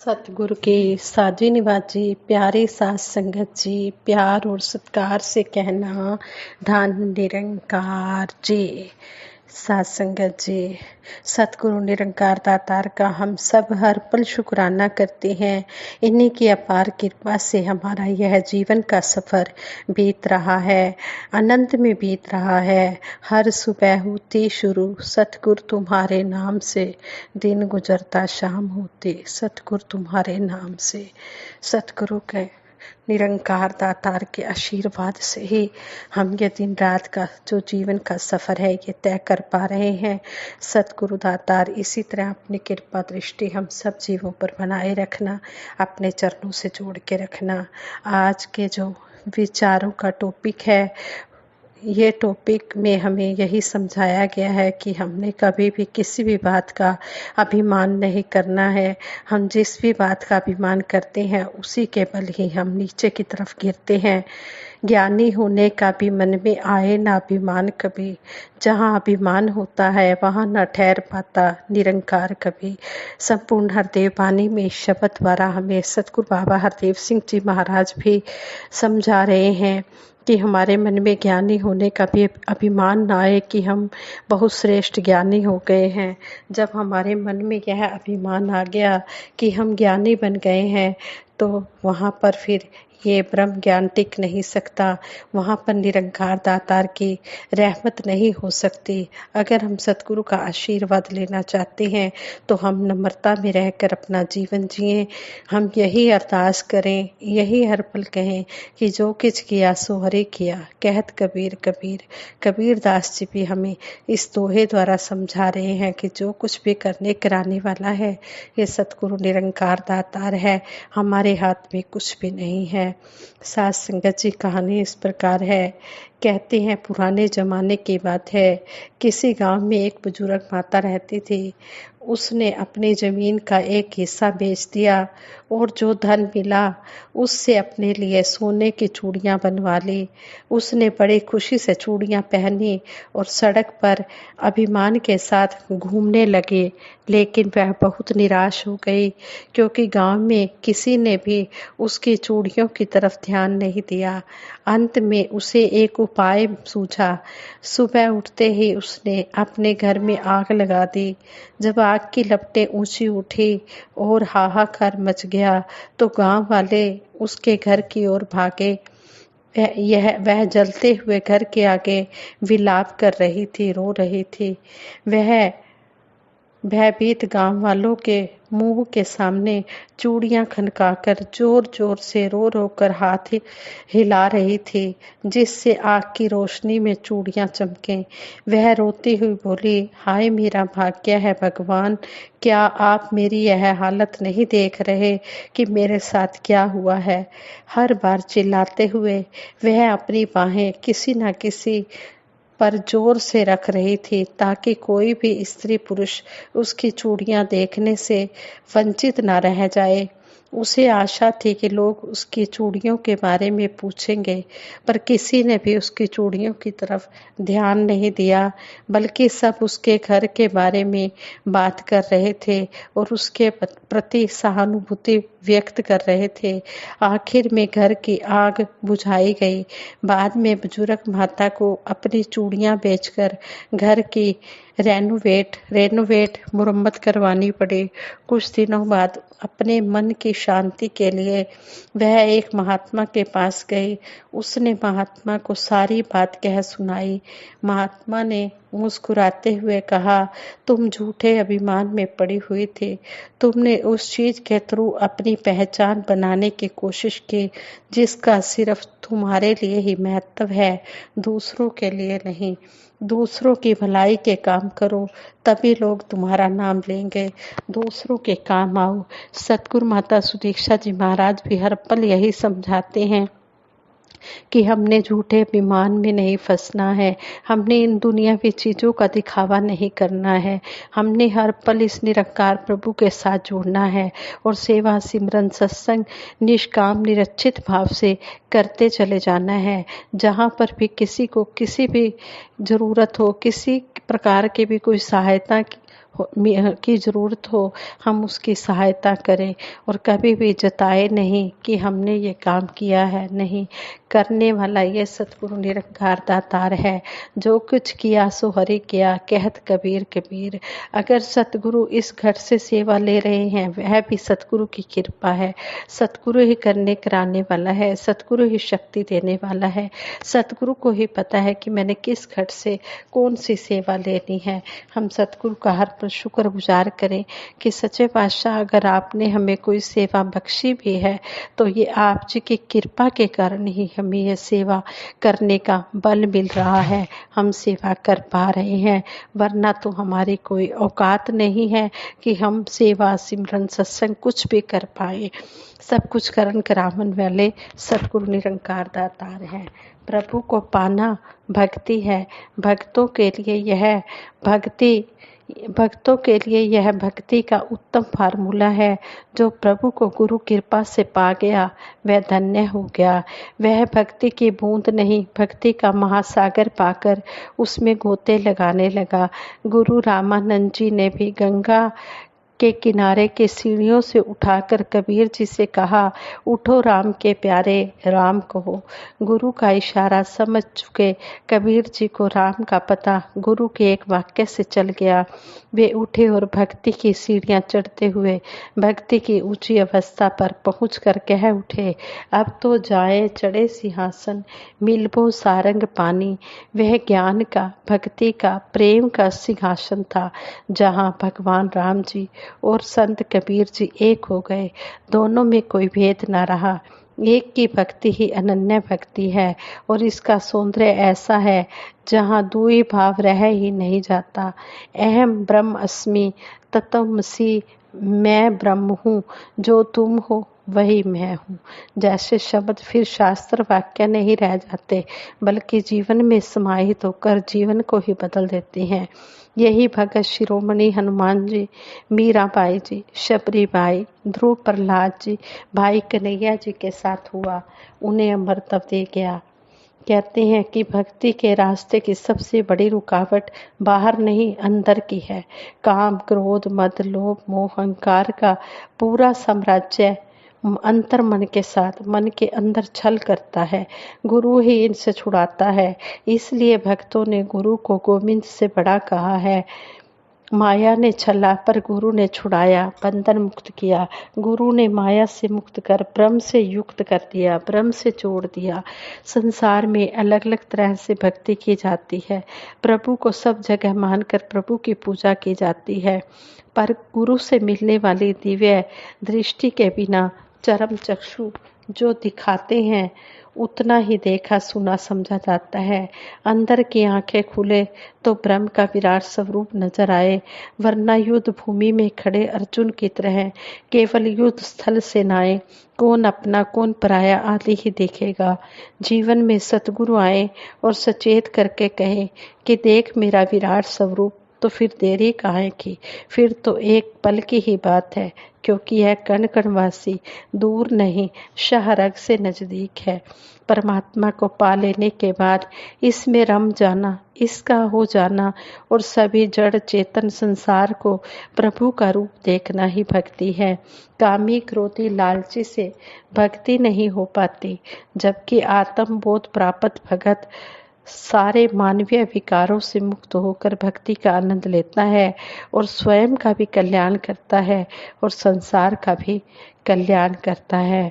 सतगुरु के साजी निवाजी प्यारे साथ संगत जी, प्यार और सत्कार से कहना धन निरंकार जी। साथ संगत जी, सतगुरु निरंकार दातार का हम सब हर पल शुक्राना करते हैं। इन्हीं की अपार कृपा से हमारा यह जीवन का सफ़र बीत रहा है, अनंत में बीत रहा है। हर सुबह होती शुरू सतगुरु तुम्हारे नाम से, दिन गुजरता शाम होती सतगुरु तुम्हारे नाम से। सतगुरु के निरंकार दातार के आशीर्वाद से ही हम ये दिन रात का जो जीवन का सफ़र है ये तय कर पा रहे हैं। सतगुरु दातार इसी तरह अपनी कृपा दृष्टि हम सब जीवों पर बनाए रखना, अपने चरणों से जोड़ के रखना। आज के जो विचारों का टॉपिक है, ये टॉपिक में हमें यही समझाया गया है कि हमने कभी भी किसी भी बात का अभिमान नहीं करना है। हम जिस भी बात का अभिमान करते हैं उसी के बल ही हम नीचे की तरफ गिरते हैं। ज्ञानी होने का भी मन में आए ना अभिमान कभी, जहाँ अभिमान होता है वहाँ न ठहर पाता निरंकार कभी। संपूर्ण हरदेव वाणी में शब्द द्वारा हमें सतगुरु बाबा हरदेव सिंह जी महाराज भी समझा रहे हैं कि हमारे मन में ज्ञानी होने का भी अभिमान ना आए कि हम बहुत श्रेष्ठ ज्ञानी हो गए हैं। जब हमारे मन में यह अभिमान आ गया कि हम ज्ञानी बन गए हैं तो वहाँ पर फिर ये ब्रह्म ज्ञान टिक नहीं सकता, वहाँ पर निरंकार दातार की रहमत नहीं हो सकती। अगर हम सतगुरु का आशीर्वाद लेना चाहते हैं तो हम नम्रता में रहकर अपना जीवन जिएं। हम यही अरदास करें, यही हर पल कहें कि जो किछ किया सो हरि किया, कहत कबीर कबीर। कबीर दास जी भी हमें इस दोहे द्वारा समझा रहे हैं कि जो कुछ भी करने कराने वाला है ये सतगुरु निरंकार दातार है, हमारे हाथ में कुछ भी नहीं है। साथ संगत जी, कहानी इस प्रकार है। कहते हैं पुराने ज़माने की बात है, किसी गांव में एक बुजुर्ग माता रहती थी। उसने अपनी ज़मीन का एक हिस्सा बेच दिया और जो धन मिला उससे अपने लिए सोने की चूड़ियाँ बनवा ली। उसने बड़ी खुशी से चूड़ियाँ पहनी और सड़क पर अभिमान के साथ घूमने लगी। लेकिन वह बहुत निराश हो गई क्योंकि गांव में किसी ने भी उसकी चूड़ियों की तरफ ध्यान नहीं दिया। अंत में उसे एक उपाय सूझा। सुबह उठते ही उसने अपने घर में आग लगा दी। जब आग की लपटें ऊंची उठी और हाहाकार मच गया तो गांव वाले उसके घर की ओर भागे। वह जलते हुए घर के आगे विलाप कर रही थी, रो रही थी। वह भयभीत गांव वालों के मुंह के सामने चूड़ियां खनकाकर जोर जोर से रो रो कर हाथ हिला रही थी, जिससे आग की रोशनी में चूड़ियां चमकें। वह रोती हुई बोली, हाय मेरा भाग्य है भगवान, क्या आप मेरी यह हालत नहीं देख रहे कि मेरे साथ क्या हुआ है। हर बार चिल्लाते हुए वह अपनी बाहें किसी न किसी पर जोर से रख रही थी ताकि कोई भी स्त्री पुरुष उसकी चूड़ियां देखने से वंचित न रह जाए। उसे आशा थी कि लोग उसकी चूड़ियों के बारे में पूछेंगे, पर किसी ने भी उसकी चूड़ियों की तरफ ध्यान नहीं दिया, बल्कि सब उसके घर के बारे में बात कर रहे थे और उसके प्रति सहानुभूति व्यक्त कर रहे थे। आखिर में घर की आग बुझाई गई। बाद में बुजुर्ग माता को अपनी चूड़ियां बेचकर घर की रेनोवेट मुरम्मत करवानी पड़ी। कुछ दिनों बाद अपने मन की शांति के लिए वह एक महात्मा के पास गई। उसने महात्मा को सारी बात कह सुनाई। महात्मा ने मुस्कुराते हुए कहा, तुम झूठे अभिमान में पड़ी हुई थी। तुमने उस चीज के थ्रू अपनी पहचान बनाने की कोशिश की जिसका सिर्फ तुम्हारे लिए ही महत्व है, दूसरों के लिए नहीं। दूसरों की भलाई के काम करो, तभी लोग तुम्हारा नाम लेंगे। दूसरों के काम आओ। सतगुरु माता सुदीक्षा जी महाराज भी हर पल यही समझाते हैं कि हमने झूठे अभिमान में नहीं फंसना है, हमने इन दुनियावी चीज़ों का दिखावा नहीं करना है। हमने हर पल इस निरंकार प्रभु के साथ जुड़ना है और सेवा सिमरन सत्संग निष्काम निरचित भाव से करते चले जाना है। जहाँ पर भी किसी को किसी भी ज़रूरत हो, किसी प्रकार की भी कोई सहायता की ज़रूरत हो हम उसकी सहायता करें और कभी भी जताए नहीं कि हमने ये काम किया है। नहीं, करने वाला ये सतगुरु निरंकार दातार है। जो कुछ किया सो हरि किया, कहत कबीर कबीर। अगर सतगुरु इस घर से सेवा ले रहे हैं वह भी सतगुरु की कृपा है। सतगुरु ही करने कराने वाला है, सतगुरु ही शक्ति देने वाला है। सतगुरु को ही पता है कि मैंने किस घट से कौन सी सेवा लेनी है। हम सतगुरु का हर पल शुक्रगुजार करें कि सच्चे पातशाह अगर आपने हमें कोई सेवा बख्शी भी है तो ये आप जी की कृपा के कारण ही हमें ये सेवा करने का बल मिल रहा है, हम सेवा कर पा रहे हैं। वरना तो हमारी कोई औकात नहीं है कि हम सेवा सिमरन सत्संग कुछ भी कर पाए। सब कुछ करन करावन वाले सतगुरु निरंकार दातार हैं। प्रभु को पाना भक्ति है। भक्तों के लिए यह भक्ति का उत्तम फार्मूला है। जो प्रभु को गुरु कृपा से पा गया वह धन्य हो गया। वह भक्ति की बूंद नहीं, भक्ति का महासागर पाकर उसमें गोते लगाने लगा। गुरु रामानंद जी ने भी गंगा के किनारे के सीढ़ियों से उठाकर कबीर जी से कहा, उठो राम के प्यारे, राम कहो। गुरु का इशारा समझ चुके कबीर जी को राम का पता गुरु के एक वाक्य से चल गया। वे उठे और भक्ति की सीढ़ियां चढ़ते हुए भक्ति की ऊंची अवस्था पर पहुंचकर कह उठे, अब तो जाए चढ़े सिंहासन, मिलबो सारंग पानी। वह ज्ञान का, भक्ति का, प्रेम का सिंहासन था जहां भगवान राम जी और संत कबीर जी एक हो गए। दोनों में कोई भेद न रहा। एक की भक्ति ही अनन्य भक्ति है और इसका सौंदर्य ऐसा है जहाँ दुई भाव रह ही नहीं जाता। अहम ब्रह्म अस्मि तत्वमसि, मैं ब्रह्म हूँ, जो तुम हो वही मैं हूँ। जैसे शब्द फिर शास्त्र वाक्य नहीं रह जाते बल्कि जीवन में समाहित होकर जीवन को ही बदल देते हैं। यही भगत शिरोमणि हनुमान जी, मीराबाई जी, शबरी बाई, ध्रुव प्रहलाद जी, भाई कन्हैया जी के साथ हुआ। उन्हें अमरत्व दे गया। कहते हैं कि भक्ति के रास्ते की सबसे बड़ी रुकावट बाहर नहीं अंदर की है। काम, क्रोध, मद, लोभ, मोह, अहंकार का पूरा साम्राज्य अंतर मन के साथ मन के अंदर छल करता है। गुरु ही इनसे छुड़ाता है। इसलिए भक्तों ने गुरु को गोविंद से बड़ा कहा है। माया ने छला पर गुरु ने छुड़ाया, बंधन मुक्त किया। गुरु ने माया से मुक्त कर ब्रह्म से युक्त कर दिया, ब्रह्म से जोड़ दिया। संसार में अलग अलग तरह से भक्ति की जाती है। प्रभु को सब जगह मानकर प्रभु की पूजा की जाती है, पर गुरु से मिलने वाली दिव्य दृष्टि के बिना चरम चक्षु जो दिखाते हैं उतना ही देखा सुना समझा जाता है। अंदर की आंखें खुले तो ब्रह्म का विराट स्वरूप नजर आए, वरना युद्ध भूमि में खड़े अर्जुन की तरह केवल युद्ध स्थल से नाए कौन अपना कौन पराया आदि ही देखेगा। जीवन में सतगुरु आए और सचेत करके कहे कि देख मेरा विराट स्वरूप, तो फिर देरी काहे की। फिर तो एक पल की ही बात है, क्योंकि यह कण कणवासी दूर नहीं शाहरग से नजदीक है। परमात्मा को पा लेने के बाद इसमें रम जाना, इसका हो जाना और सभी जड़ चेतन संसार को प्रभु का रूप देखना ही भक्ति है। कामी क्रोधी लालची से भक्ति नहीं हो पाती, जबकि आत्म बोध प्राप्त भगत सारे मानवीय विकारों से मुक्त होकर भक्ति का आनंद लेता है और स्वयं का भी कल्याण करता है और संसार का भी कल्याण करता है।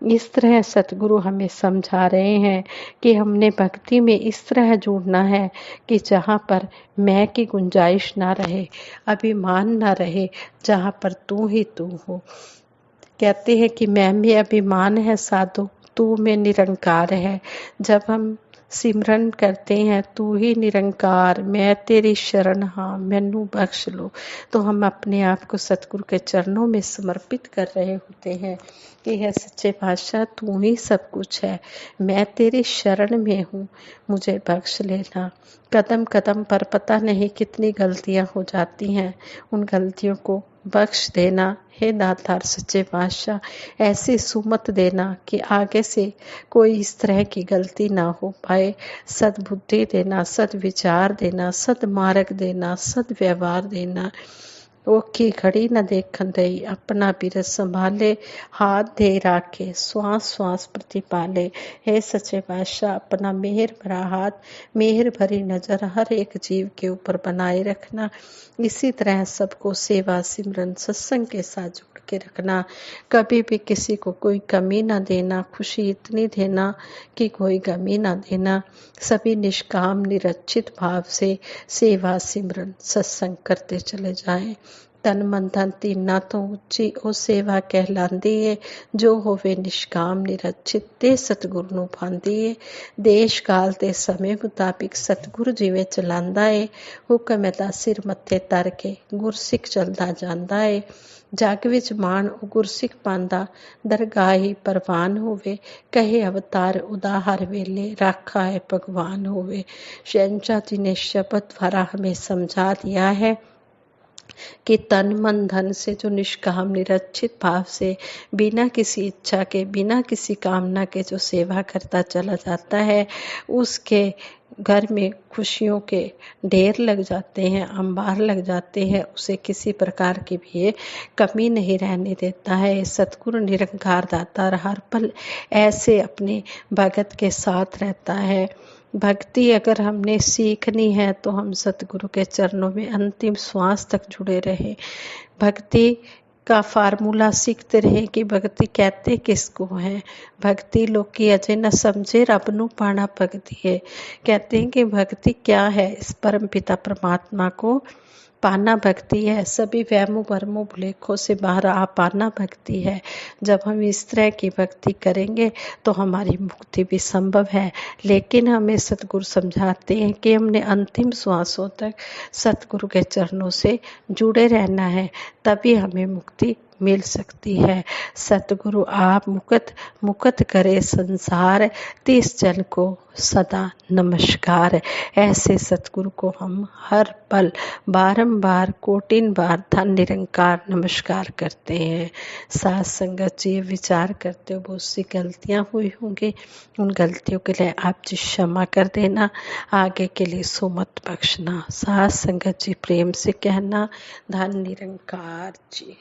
इस तरह सतगुरु हमें समझा रहे हैं कि हमने भक्ति में इस तरह जुड़ना है कि जहाँ पर मैं की गुंजाइश ना रहे, अभिमान ना रहे, जहाँ पर तू ही तू हो। कहते हैं कि मैं में अभिमान है साधो, तू में निरंकार है। जब हम सिमरन करते हैं तू ही निरंकार, मैं तेरी शरण हाँ मैनू बख्श लो, तो हम अपने आप को सतगुरु के चरणों में समर्पित कर रहे होते हैं कि है सच्चे पातशाह तू ही सब कुछ है, मैं तेरी शरण में हूँ, मुझे बख्श लेना। कदम कदम पर पता नहीं कितनी गलतियाँ हो जाती हैं, उन गलतियों को बख्श देना। हे दातार सच्चे पातशाह, ऐसी सुमत देना कि आगे से कोई इस तरह की गलती ना हो पाए। सद्बुद्धि देना, सद्विचार देना, सद्मार्ग देना, सद्व्यवहार देना। ओखी घड़ी न देखन दई, अपना बिरत संभाले, हाथ दे राखे, श्वास श्वास प्रतिपाले। हे सच्चे बादशाह, अपना मेहर भरा हाथ, मेहर भरी नजर हर एक जीव के ऊपर बनाए रखना। इसी तरह सबको सेवा सिमरन सत्संग के साथ जोड़ के रखना। कभी भी किसी को कोई कमी ना देना, खुशी इतनी देना कि कोई कमी ना देना। सभी निष्काम निरक्षित भाव से सेवा सिमरन सत्संग करते चले जाएं। तन मन धन तीना तो ਉੱਚੀ ਉਹ ਸੇਵਾ कहलांदी है। जो होवे निष्काम निरक्षित ते सतगुरु ਨੂੰ ਪਾਉਂਦੀ है। ਦੇਸ਼ ਕਾਲ ਤੇ ਸਮੇਂ ਮੁਤਾਬਿਕ ਸਤਗੁਰੂ ਜਿਵੇਂ ਚਲਾਉਂਦਾ ਹੈ, ਹੁਕਮ ਦਾ ਸਿਰ ਮੱਥੇ ਧਰ ਕੇ ਗੁਰਸਿੱਖ ਚਲਦਾ ਜਾਂਦਾ ਹੈ। ਜਗ ਵਿੱਚ ਮਾਣ ਉਹ ਗੁਰਸਿੱਖ ਪਾਉਂਦਾ, ਦਰਗਾਹ ਹੀ ਪ੍ਰਵਾਨ ਹੋਵੇ। ਕਹੇ अवतार उदाहर वेले, राखा है भगवान होवे। शहंशाह जी ने शब्द भरा हमें समझा दिया है कि तन मन धन से जो निष्काम निरक्षित भाव से बिना किसी इच्छा के, बिना किसी कामना के जो सेवा करता चला जाता है, उसके घर में खुशियों के ढेर लग जाते हैं, अंबार लग जाते हैं। उसे किसी प्रकार की भी कमी नहीं रहने देता है। सतगुरु निरंकार दाता हर पल ऐसे अपने भगत के साथ रहता है। भक्ति अगर हमने सीखनी है तो हम सतगुरु के चरणों में अंतिम श्वास तक जुड़े रहे। भक्ति का फार्मूला सीखते रहे कि भक्ति कहते किसको है। भक्ति लोग की अजय न समझे, रब नू पाना भक्ति है। कहते हैं कि भक्ति क्या है, इस परम पिता परमात्मा को पाना भक्ति है। सभी वहमों भरमों भुलेखों से बाहर आ पाना भक्ति है। जब हम इस तरह की भक्ति करेंगे तो हमारी मुक्ति भी संभव है। लेकिन हमें सतगुरु समझाते हैं कि हमने अंतिम श्वासों तक सतगुरु के चरणों से जुड़े रहना है, तभी हमें मुक्ति मिल सकती है। सतगुरु आप मुकत मुकत करे संसार, तीस जन को सदा नमस्कार। ऐसे सतगुरु को हम हर पल बारंबार कोटिन बार धन निरंकार नमस्कार करते हैं। साथ संगत जी विचार करते हो बहुत सी गलतियां हुई होंगी, उन गलतियों के लिए आप जी क्षमा कर देना, आगे के लिए सुमत बख्शना। साथ संगत जी प्रेम से कहना, धन निरंकार जी।